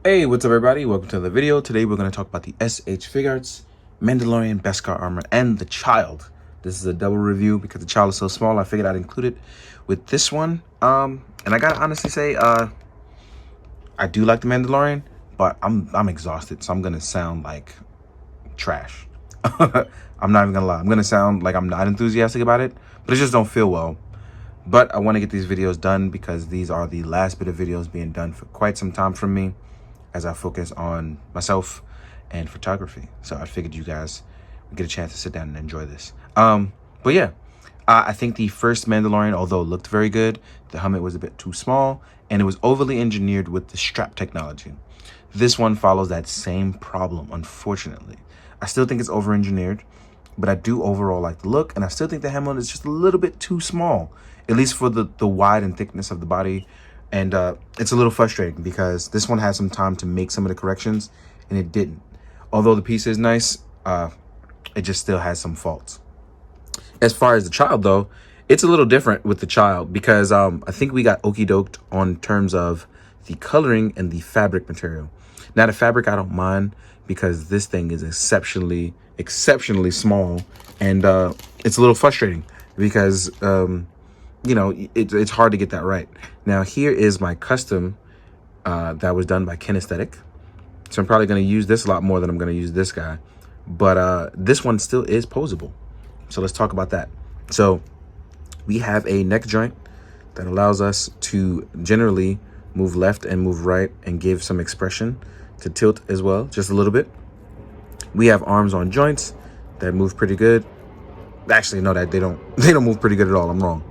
Hey, what's up everybody? Welcome to another video. Today we're going to talk about the SH Figuarts, Mandalorian Beskar armor, and the child. This is a double review because the child is so small. I figured I'd include it with this one. And I gotta honestly say, I do like the Mandalorian, but I'm exhausted, so I'm gonna sound like trash. I'm not even gonna lie. I'm gonna sound like I'm not enthusiastic about it, but it just don't feel well. But I want to get these videos done because these are the last bit of videos being done for quite some time from me, as I focus on myself and photography. So I figured you guys would get a chance to sit down and enjoy this. But yeah, I think the first Mandalorian, although it looked very good, the helmet was a bit too small and it was overly engineered with the strap technology. This one follows that same problem, unfortunately. I still think it's over-engineered, but I do overall like the look, and I still think the helmet is just a little bit too small, at least for the wide and thickness of the body. And it's a little frustrating because this one had some time to make some of the corrections and it didn't. Although the piece is nice, it just still has some faults. As far as the child though, it's a little different with the child because I think we got okie doked on terms of the coloring and the fabric material. Now the fabric I don't mind because this thing is exceptionally small, and it's a little frustrating because you know, it's hard to get that right. Now here is my custom that was done by Kinesthetic. So I'm probably going to use this a lot more than I'm going to use this guy. But this one still is posable. So let's talk about that. So we have a neck joint that allows us to generally move left and move right and give some expression to tilt as well, just a little bit. We have arms on joints that move pretty good. Actually, no, that they don't move pretty good at all. I'm wrong.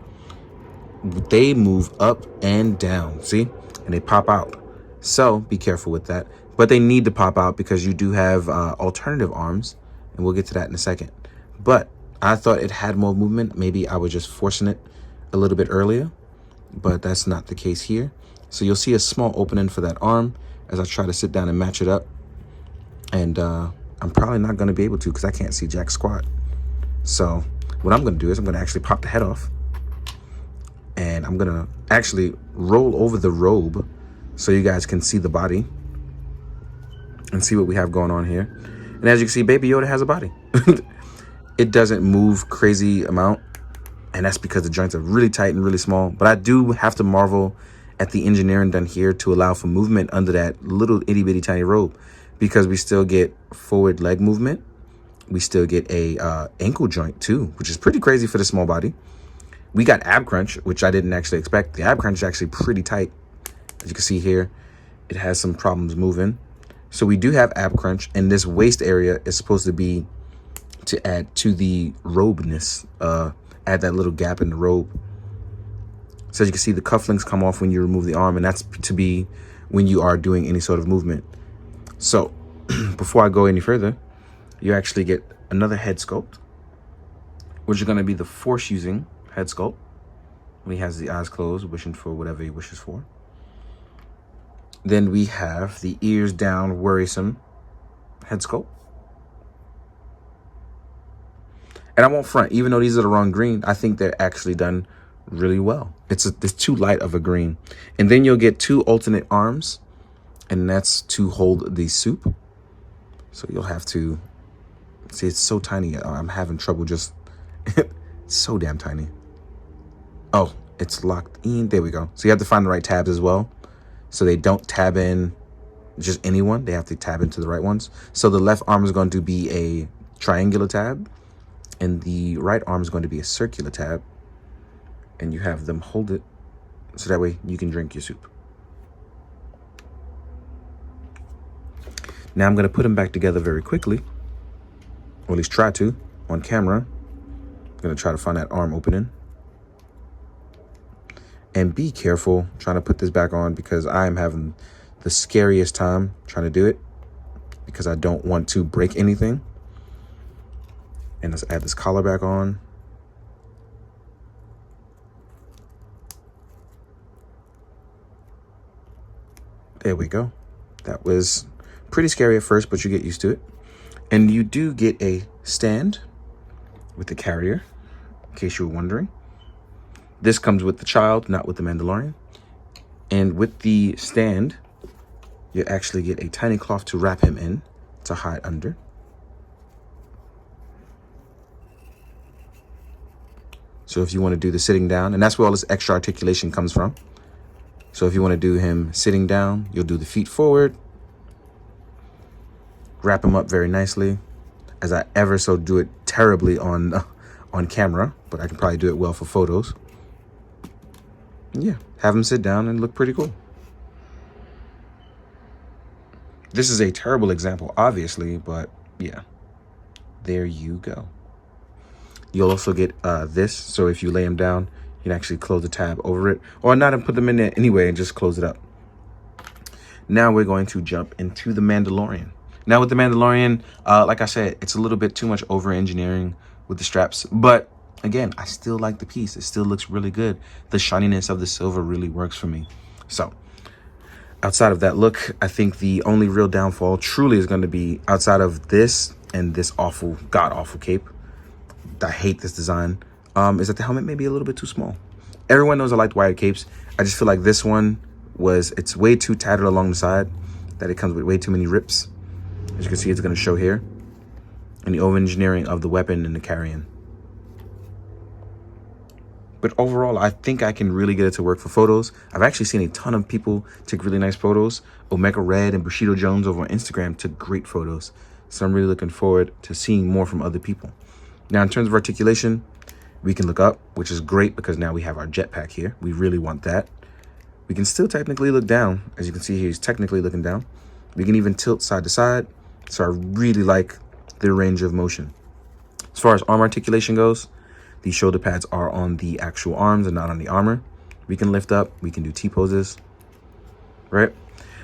They move up and down, see, and they pop out. So be careful with that. But they need to pop out because you do have alternative arms, and we'll get to that in a second. But I thought it had more movement. Maybe I was just forcing it a little bit earlier, but that's not the case here. So you'll see a small opening for that arm as I try to sit down and match it up. And I'm probably not going to be able to because I can't see jack squat. So what I'm going to do is I'm going to actually pop the head off. And I'm going to actually roll over the robe so you guys can see the body and see what we have going on here. And as you can see, Baby Yoda has a body. It doesn't move crazy amount, and that's because the joints are really tight and really small. But I do have to marvel at the engineering done here to allow for movement under that little itty bitty tiny robe, because we still get forward leg movement. We still get a ankle joint too, which is pretty crazy for the small body. We got ab crunch, which I didn't actually expect. The ab crunch is actually pretty tight. As you can see here, it has some problems moving. So we do have ab crunch, and this waist area is supposed to be to add to the robeness, add that little gap in the robe. So as you can see, the cufflinks come off when you remove the arm, and that's to be when you are doing any sort of movement. So before I go any further, you actually get another head sculpt, which is going to be the force using head sculpt when he has the eyes closed, wishing for whatever he wishes for. Then we have the ears down, worrisome head sculpt. And I won't front, even though these are the wrong green, I think they're actually done really well. It's too light of a green. And then you'll get two alternate arms, and that's to hold the soup. So you'll have to see, it's so tiny. I'm having trouble just, it's so damn tiny. Oh, it's locked in. There we go. So you have to find the right tabs as well. So they don't tab in just anyone. They have to tab into the right ones. So the left arm is going to be a triangular tab, and the right arm is going to be a circular tab. And you have them hold it so that way you can drink your soup. Now I'm going to put them back together very quickly, or at least try to, on camera. I'm going to try to find that arm opening. And be careful trying to put this back on because I am having the scariest time trying to do it because I don't want to break anything. And let's add this collar back on. There we go. That was pretty scary at first, but you get used to it. And you do get a stand with the carrier, in case you were wondering. This comes with the child, not with the Mandalorian. And with the stand, you actually get a tiny cloth to wrap him in to hide under. So if you want to do the sitting down, and that's where all this extra articulation comes from. So if you want to do him sitting down, you'll do the feet forward, wrap him up very nicely, as I ever so do it terribly on camera, but I can probably do it well for photos. Yeah, have him sit down and look pretty cool. This is a terrible example, obviously, but yeah, there you go. You'll also get this, so if you lay him down, you can actually close the tab over it, or not and put them in there anyway and just close it up. Now we're going to jump into the Mandalorian. Now with the Mandalorian, like I said, it's a little bit too much over engineering with the straps, but again, I still like the piece. It still looks really good. The shininess of the silver really works for me. So outside of that look, I think the only real downfall truly is going to be outside of this and this awful, god-awful cape. I hate this design, is that the helmet may be a little bit too small. Everyone knows I like wired capes. I just feel like this one it's way too tattered along the side, that it comes with way too many rips. As you can see, it's going to show here. And the over-engineering of the weapon and the carry-in. But overall, I think I can really get it to work for photos. I've actually seen a ton of people take really nice photos. Omega Red and Bushido Jones over on Instagram took great photos. So I'm really looking forward to seeing more from other people. Now, in terms of articulation, we can look up, which is great because now we have our jetpack here. We really want that. We can still technically look down. As you can see here, he's technically looking down. We can even tilt side to side. So I really like the range of motion. As far as arm articulation goes, the shoulder pads are on the actual arms and not on the armor. We can lift up. We can do T-poses, right?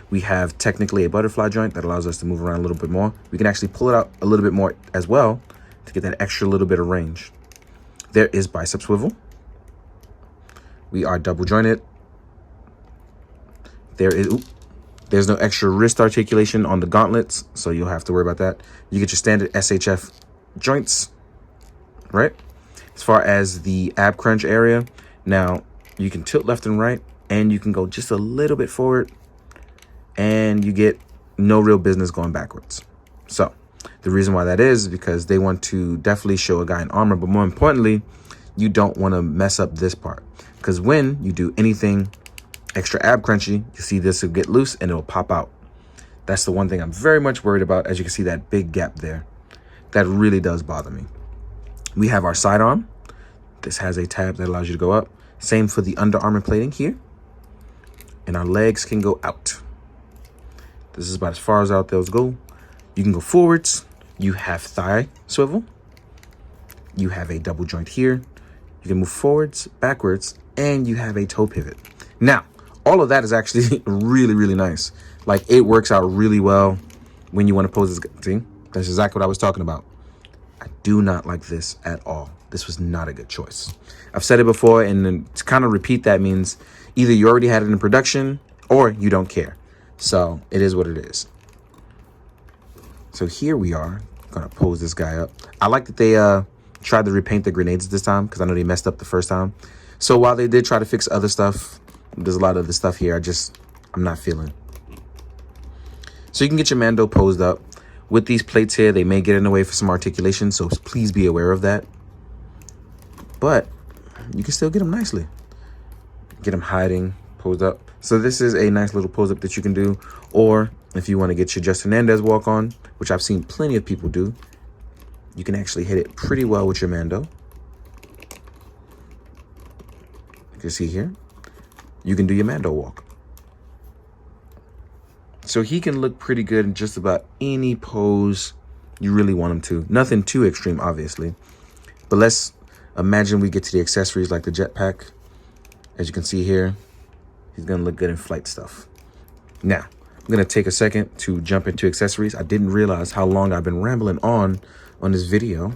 We have technically a butterfly joint that allows us to move around a little bit more. We can actually pull it out a little bit more as well to get that extra little bit of range. There is bicep swivel. We are double jointed. There's no extra wrist articulation on the gauntlets, so you'll have to worry about that. You get your standard SHF joints, right? As far as the ab crunch area, now you can tilt left and right, and you can go just a little bit forward, and you get no real business going backwards. So the reason why that is because they want to definitely show a guy in armor, but more importantly, you don't want to mess up this part, because when you do anything extra ab crunchy, you see this will get loose and it'll pop out. That's the one thing I'm very much worried about. As you can see, that big gap there, that really does bother me. We have our sidearm. This has a tab that allows you to go up. Same for the under armor plating here. And our legs can go out. This is about as far as out those go. You can go forwards. You have thigh swivel. You have a double joint here. You can move forwards, backwards, and you have a toe pivot. Now, all of that is actually really, really nice. Like, it works out really well when you want to pose this. See, that's exactly what I was talking about. I do not like this at all. This was not a good choice. I've said it before, and then to kind of repeat that means either you already had it in production or you don't care. So it is what it is. So here we are gonna pose this guy up. I like that they tried to repaint the grenades this time, because I know they messed up the first time. So while they did try to fix other stuff, there's a lot of the stuff here I'm not feeling. So you can get your Mando posed up. With these plates here, they may get in the way for some articulation, so please be aware of that. But you can still get them nicely. Get them hiding, posed up. So this is a nice little pose up that you can do. Or if you want to get your Justin Hernandez walk on, which I've seen plenty of people do, you can actually hit it pretty well with your Mando. You can see here, you can do your Mando walk. So he can look pretty good in just about any pose you really want him to. Nothing too extreme, obviously. But let's imagine we get to the accessories like the jetpack. As you can see here, he's going to look good in flight stuff. Now, I'm going to take a second to jump into accessories. I didn't realize how long I've been rambling on this video.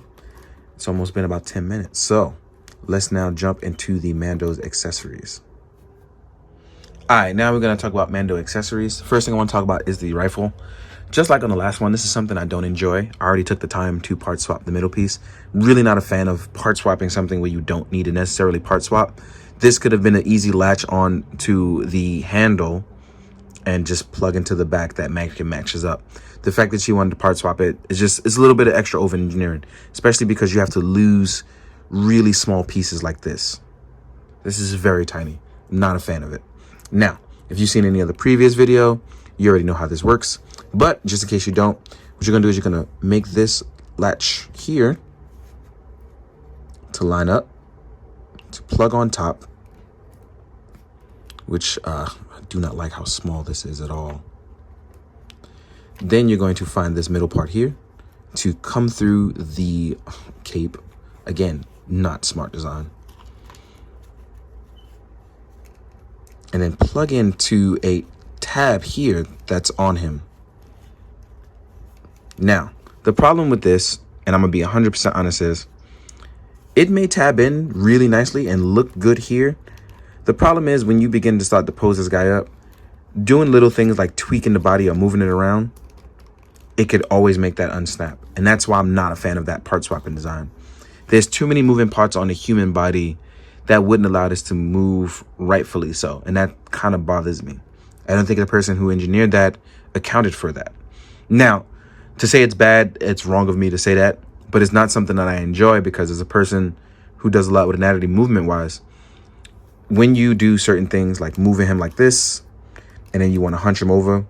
It's almost been about 10 minutes. So let's now jump into the Mando's accessories. All right, now we're going to talk about Mando accessories. First thing I want to talk about is the rifle. Just like on the last one, this is something I don't enjoy. I already took the time to part swap the middle piece. Really not a fan of part swapping something where you don't need to necessarily part swap. This could have been an easy latch on to the handle and just plug into the back that matches up. The fact that she wanted to part swap it is just, it's a little bit of extra over engineering, especially because you have to lose really small pieces like this. This is very tiny. Not a fan of it. Now, if you've seen any other previous video, you already know how this works. But just in case you don't, what you're gonna do is you're gonna make this latch here to line up, to plug on top, which I do not like how small this is at all. Then you're going to find this middle part here to come through the cape. Again, not smart design. And then plug into a tab here that's on him. Now, the problem with this, and I'm gonna be 100% honest, is it may tab in really nicely and look good here. The problem is when you begin to start to pose this guy up, doing little things like tweaking the body or moving it around, it could always make that unsnap. And that's why I'm not a fan of that part swapping design. There's too many moving parts on the human body that wouldn't allow this to move rightfully so. And that kind of bothers me. I don't think the person who engineered that accounted for that. Now, to say it's bad, it's wrong of me to say that, but it's not something that I enjoy, because as a person who does a lot with anatomy movement wise, when you do certain things like moving him like this, and then you want to hunch him over,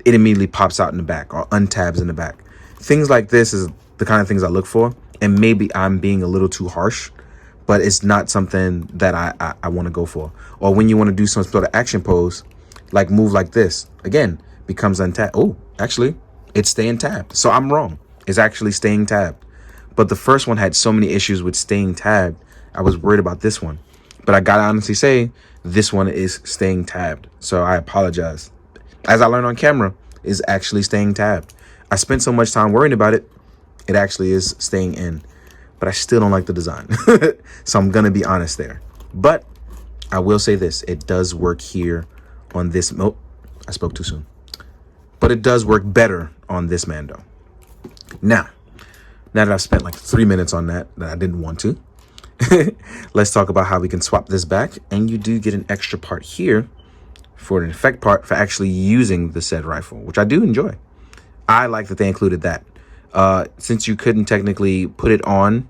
it immediately pops out in the back or untabs in the back. Things like this is the kind of things I look for. And maybe I'm being a little too harsh, but it's not something that I want to go for. Or when you want to do some sort of action pose, like move like this, again, becomes untabbed. Oh, actually, it's staying tabbed. So I'm wrong. It's actually staying tabbed. But the first one had so many issues with staying tabbed, I was worried about this one. But I gotta honestly say, this one is staying tabbed. So I apologize. As I learned on camera, is actually staying tabbed. I spent so much time worrying about it, it actually is staying in. But I still don't like the design. So I'm gonna be honest there. But I will say this, it does work here on this. Oh, I spoke too soon. But it does work better on this Mando. Now that I've spent like 3 minutes on that I didn't want to, let's talk about how we can swap this back. And you do get an extra part here for an effect part for actually using the said rifle, which I do enjoy. I like that they included that. Since you couldn't technically put it on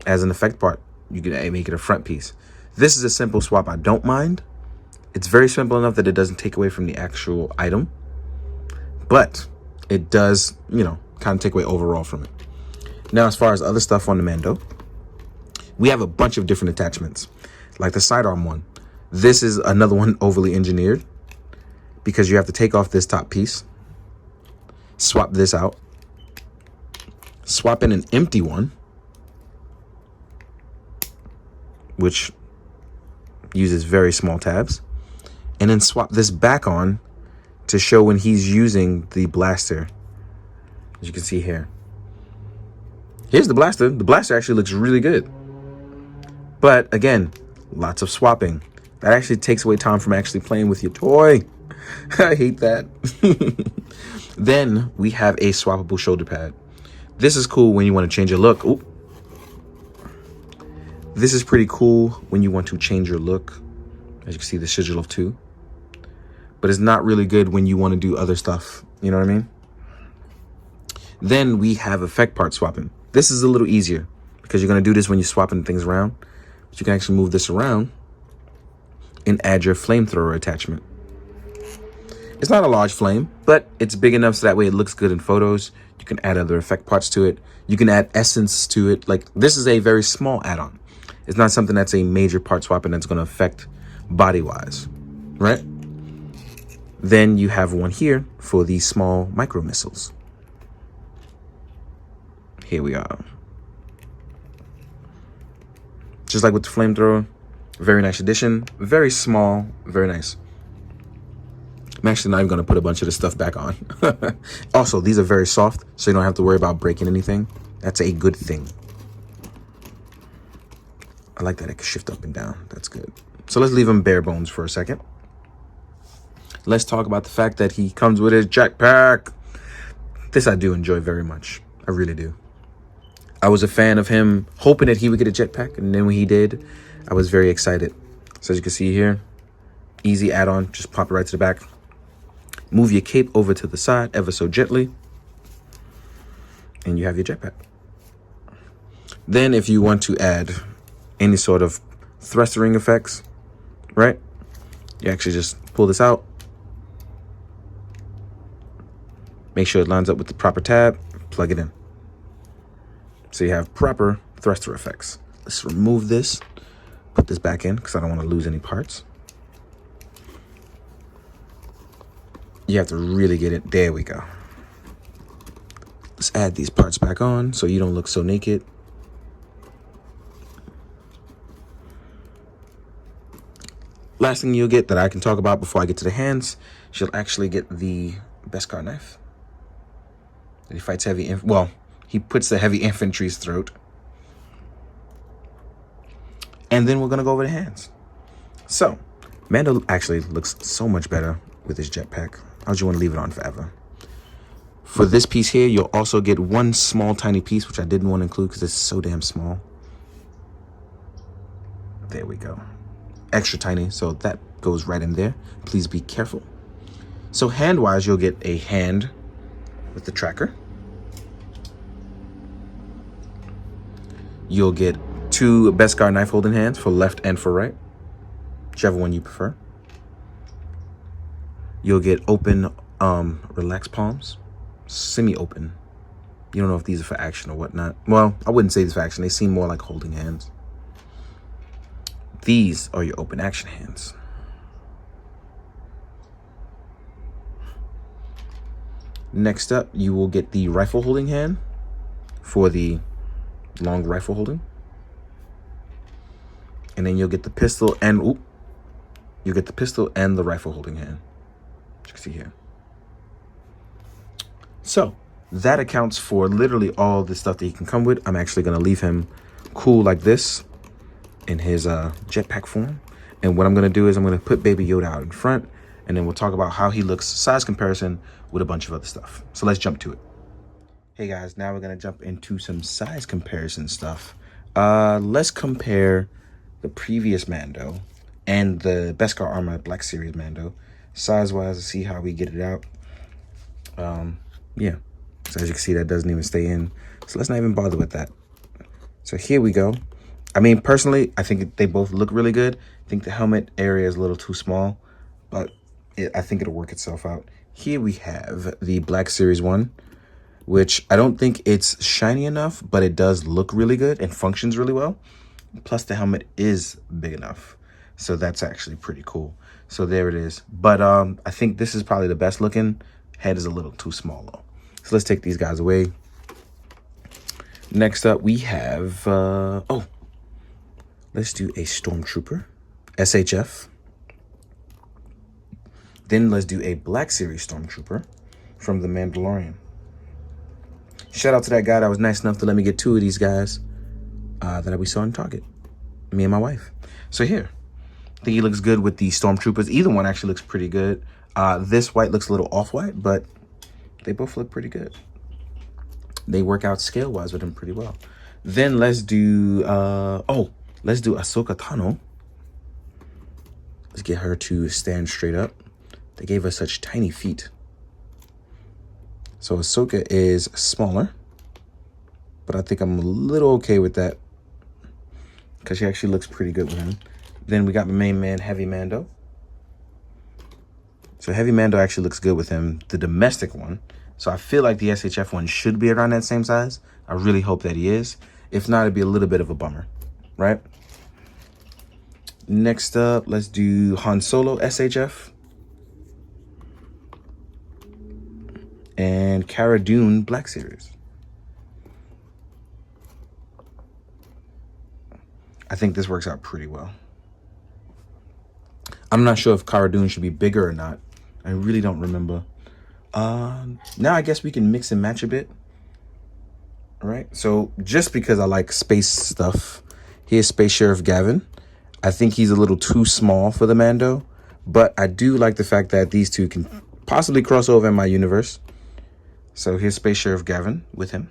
as an effect part, you can make it a front piece. This is a simple swap I don't mind. It's very simple enough that it doesn't take away from the actual item, but it does, you know, kind of take away overall from it. Now, as far as other stuff on the Mando, we have a bunch of different attachments, like the sidearm one. This is another one overly engineered, because you have to take off this top piece, swap this out, swap in an empty one, which uses very small tabs, and then swap this back on to show when he's using the blaster. As you can see here, here's the blaster. The blaster actually looks really good, but again, lots of swapping. That actually takes away time from actually playing with your toy. I hate that. Then we have a swappable shoulder pad. This is cool when you want to change your look. Ooh. This is pretty cool when you want to change your look. As you can see, the sigil of 2. But it's not really good when you want to do other stuff. You know what I mean? Then we have effect part swapping. This is a little easier because you're going to do this when you're swapping things around. But you can actually move this around and add your flamethrower attachment. It's not a large flame, but it's big enough so that way it looks good in photos. You can add other effect parts to it. You can add essence to it. Like, this is a very small add-on. It's not something that's a major part swapping that's going to affect body-wise, right? Then you have one here for these small micro missiles. Here we are. Just like with the flamethrower, very nice addition. Very small, very nice. I'm actually not even going to put a bunch of this stuff back on. Also, these are very soft, so you don't have to worry about breaking anything. That's a good thing. I like that it can shift up and down. That's good. So let's leave him bare bones for a second. Let's talk about the fact that he comes with his jetpack. This I do enjoy very much. I really do. I was a fan of him, hoping that he would get a jetpack, and then when he did, I was very excited. So as you can see here, easy add-on, just pop it right to the back. Move your cape over to the side ever so gently, and you have your jetpack. Then if you want to add any sort of thrustering effects, right, you actually just pull this out. Make sure it lines up with the proper tab, plug it in. So you have proper thruster effects. Let's remove this, put this back in because I don't want to lose any parts. You have to really get it. There we go. Let's add these parts back on so you don't look so naked. Last thing you'll get that I can talk about before I get to the hands, you'll actually get the Beskar knife. He fights heavy, well, he puts the heavy infantry's throat. And then we're going to go over the hands. So, Mando actually looks so much better with his jetpack. I just want to leave it on forever. For this piece here, you'll also get one small tiny piece, which I didn't want to include because it's so damn small. There we go. Extra tiny, so that goes right in there. Please be careful. So hand-wise, you'll get a hand with the tracker. You'll get two Beskar knife holding hands for left and for right, whichever one you prefer. You'll get open, relaxed palms, semi-open. You don't know if these are for action or whatnot. Well, I wouldn't say these are for action. They seem more like holding hands. These are your open action hands. Next up, you will get the rifle holding hand for the long rifle holding. And then you'll get the pistol and you'll get the pistol and the rifle holding hand. As you can see here. So that accounts for literally all the stuff that he can come with. I'm actually going to leave him cool like this in his jetpack form. And what I'm going to do is I'm going to put Baby Yoda out in front, and then we'll talk about how he looks size comparison with a bunch of other stuff. So let's jump to it. Hey guys, now we're going to jump into some size comparison stuff. Let's compare the previous Mando and the Beskar Armor Black Series Mando size-wise to see how we get it out. Yeah, so as you can see, that doesn't even stay in. So let's not even bother with that. So here we go. I mean, personally, I think they both look really good. I think the helmet area is a little too small, but I think it'll work itself out. Here we have the Black Series 1, which I don't think it's shiny enough, but it does look really good and functions really well. Plus, the helmet is big enough. So that's actually pretty cool. So there it is. But I think this is probably the best looking. Head is a little too small, though. So let's take these guys away. Next up, we have... let's do a Stormtrooper, SHF. Then let's do a Black Series Stormtrooper from the Mandalorian. Shout out to that guy that was nice enough to let me get two of these guys that we saw in Target. Me and my wife. So here, I think he looks good with the Stormtroopers. Either one actually looks pretty good. This white looks a little off-white, but they both look pretty good. They work out scale-wise with him pretty well. Then let's do... let's do Ahsoka Tano. Let's get her to stand straight up. They gave her such tiny feet. So Ahsoka is smaller, but I think I'm a little okay with that because she actually looks pretty good with him. Then we got my main man, Heavy Mando. So Heavy Mando actually looks good with him, the domestic one. So I feel like the SHF one should be around that same size. I really hope that he is. If not, it'd be a little bit of a bummer, right? Next up, let's do Han Solo SHF. And Cara Dune Black Series. I think this works out pretty well. I'm not sure if Cara Dune should be bigger or not. I really don't remember. Now I guess we can mix and match a bit. All right, so just because I like space stuff, here's Space Sheriff Gavin. I think he's a little too small for the Mando, but I do like the fact that these two can possibly cross over in my universe. So here's Space Sheriff Gavin with him.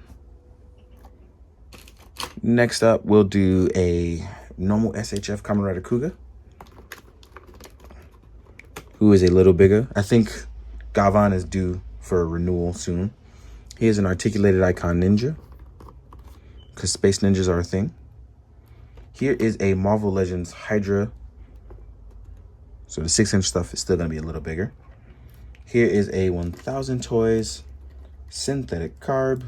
Next up, we'll do a normal SHF Kamen Rider Kuga, who is a little bigger. I think Galvan is due for renewal soon. Here's an articulated icon ninja, because space ninjas are a thing. Here is a Marvel Legends Hydra. So the 6-inch stuff is still going to be a little bigger. Here is a 1000 Toys synthetic carb.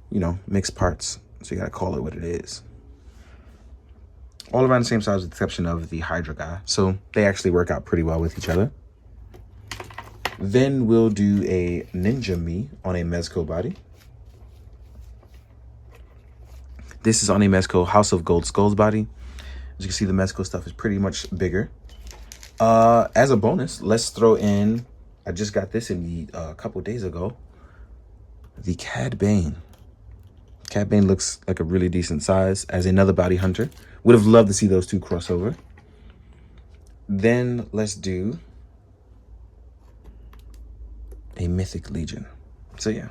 You know, mixed parts. So you got to call it what it is. All around the same size with the exception of the Hydra guy. So they actually work out pretty well with each other. Then we'll do a Ninja Me on a Mezco body. This is on a Mezco House of Gold Skulls body. As you can see, the Mezco stuff is pretty much bigger. As a bonus, let's throw in, I just got this in a couple days ago, the Cad Bane. Cad Bane looks like a really decent size as another bounty hunter. Would have loved to see those two cross over. Then let's do a Mythic Legion. So yeah,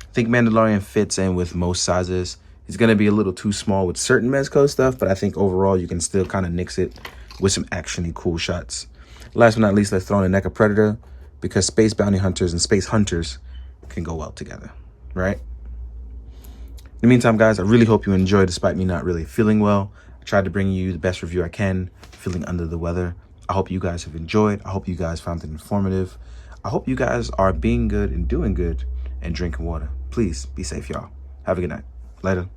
I think Mandalorian fits in with most sizes. He's going to be a little too small with certain Mezco stuff, but I think overall you can still kind of nix it with some actiony cool shots. Last but not least, let's throw in a NECA Predator, because space bounty hunters and space hunters can go well together, right? In the meantime, guys, I really hope you enjoyed despite me not really feeling well. I tried to bring you the best review I can, feeling under the weather. I hope you guys have enjoyed. I hope you guys found it informative. I hope you guys are being good and doing good and drinking water. Please be safe, y'all. Have a good night. Later.